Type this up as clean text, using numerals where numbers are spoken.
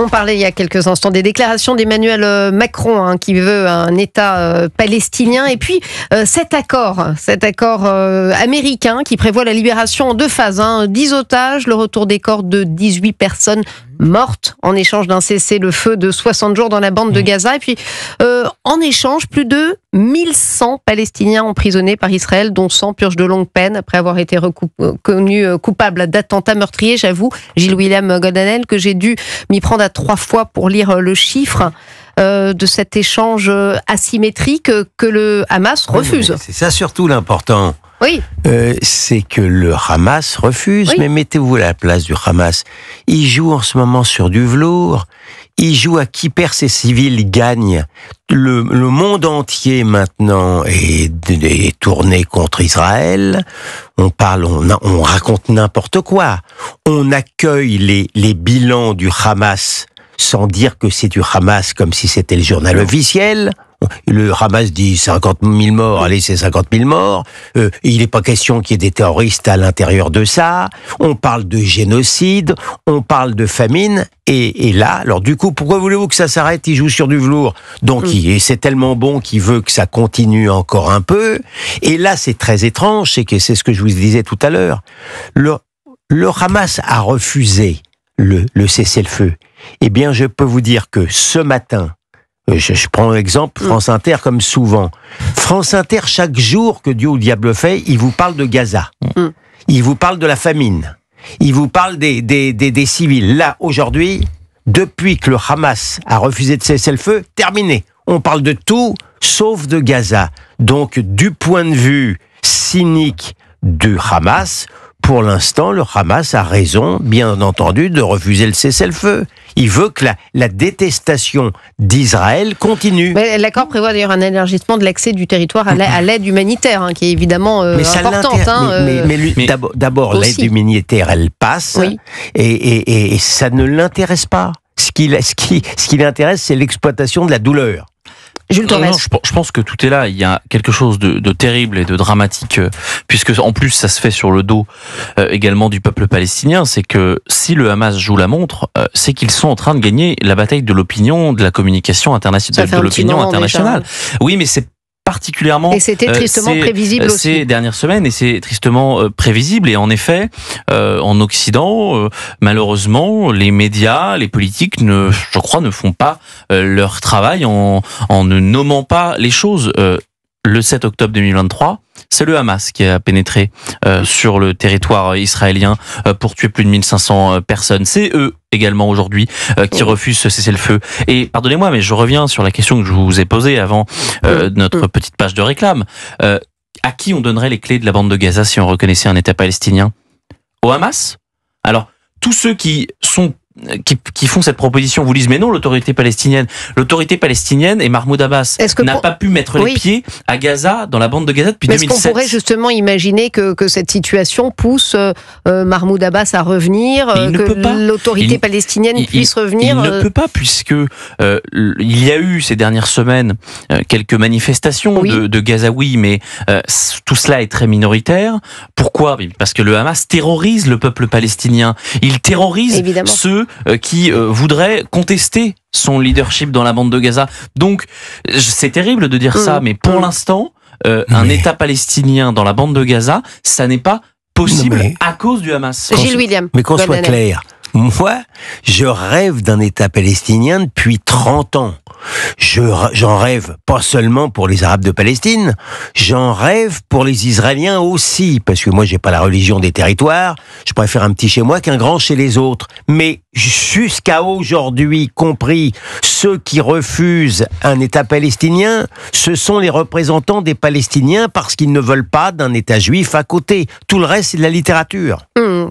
On parlait il y a quelques instants des déclarations d'Emmanuel Macron qui veut un État palestinien et puis cet accord américain qui prévoit la libération en 2 phases, 10 otages, le retour des corps de 18 personnes mortes en échange d'un cessez-le-feu de 60 jours dans la bande de Gaza et puis en échange plus de 1100 Palestiniens emprisonnés par Israël, dont 100 purgent de longue peine après avoir été reconnus coupables d'attentats meurtriers. J'avoue, Gilles-William Goldanel, que j'ai dû m'y prendre à 3 fois pour lire le chiffre de cet échange asymétrique que le Hamas refuse. Oui, c'est ça surtout l'important. Oui. C'est que le Hamas refuse, oui. Mais mettez-vous à la place du Hamas. Il joue en ce moment sur du velours. Il joue à qui perd ses civils gagne. Le monde entier maintenant est tourné contre Israël. On raconte n'importe quoi. On accueille les bilans du Hamas sans dire que c'est du Hamas comme si c'était le journal officiel. Le Hamas dit 50 000 morts, allez, c'est 50 000 morts. Il n'est pas question qu'il y ait des terroristes à l'intérieur de ça. On parle de génocide, on parle de famine. Et là, alors du coup, pourquoi voulez-vous que ça s'arrête? Il joue sur du velours. Donc, c'est tellement bon qu'il veut que ça continue encore un peu. Et là, c'est très étrange, c'est ce que je vous disais tout à l'heure. Le Hamas a refusé le cessez-le-feu. Eh bien, je peux vous dire que ce matin, je prends l'exemple France Inter comme souvent. France Inter, chaque jour que Dieu ou le diable fait, il vous parle de Gaza. Il vous parle de la famine. Il vous parle des civils. Là, aujourd'hui, depuis que le Hamas a refusé de cesser le feu, terminé. On parle de tout, sauf de Gaza. Donc, du point de vue cynique du Hamas, pour l'instant, le Hamas a raison, bien entendu, de refuser le cessez-le-feu. Il veut que la détestation d'Israël continue. Mais l'accord prévoit d'ailleurs un élargissement de l'accès du territoire à l'aide humanitaire, qui est évidemment importante. Mais d'abord, l'aide humanitaire, elle passe, oui. et ça ne l'intéresse pas. Ce qui l'intéresse, c'est l'exploitation de la douleur. Non, je pense que tout est là. Il y a quelque chose de terrible et de dramatique, puisque en plus ça se fait sur le dos également du peuple palestinien. C'est que si le Hamas joue la montre, c'est qu'ils sont en train de gagner la bataille de l'opinion, de la communication internationale, de l'opinion internationale. Déjà. Oui, mais c'est particulièrement. Et c'était tristement prévisible aussi. Ces dernières semaines, et c'est tristement prévisible. Et en effet, en Occident, malheureusement, les médias, les politiques, je crois, ne font pas leur travail en ne nommant pas les choses. Le 7 octobre 2023, c'est le Hamas qui a pénétré sur le territoire israélien pour tuer plus de 1500 personnes. C'est eux également aujourd'hui qui refusent ce cessez-le-feu. Et pardonnez-moi, mais je reviens sur la question que je vous ai posée avant notre petite page de réclame. À qui on donnerait les clés de la bande de Gaza si on reconnaissait un État palestinien? Au Hamas? Alors, tous ceux qui font cette proposition vous disent mais non, l'autorité palestinienne et Mahmoud Abbas n'a pas pu mettre les pieds à Gaza, dans la bande de Gaza depuis 2007. Est-ce qu'on pourrait justement imaginer que cette situation pousse Mahmoud Abbas à revenir, que l'autorité palestinienne puisse revenir? Il ne peut pas, puisque il y a eu ces dernières semaines quelques manifestations de Gazaouis, mais tout cela est très minoritaire. Pourquoi? Parce que le Hamas terrorise le peuple palestinien. Il terrorise ceux qui voudraient contester son leadership dans la bande de Gaza. Donc, c'est terrible de dire ça, mais pour l'instant, un État palestinien dans la bande de Gaza, ça n'est pas possible à cause du Hamas. Gilles William. Mais qu'on soit clair, moi, je rêve d'un État palestinien depuis 30 ans. J'en rêve pas seulement pour les Arabes de Palestine, j'en rêve pour les Israéliens aussi, parce que moi j'ai pas la religion des territoires, je préfère un petit chez moi qu'un grand chez les autres. Mais jusqu'à aujourd'hui, compris ceux qui refusent un État palestinien, ce sont les représentants des Palestiniens parce qu'ils ne veulent pas d'un État juif à côté. Tout le reste, c'est de la littérature.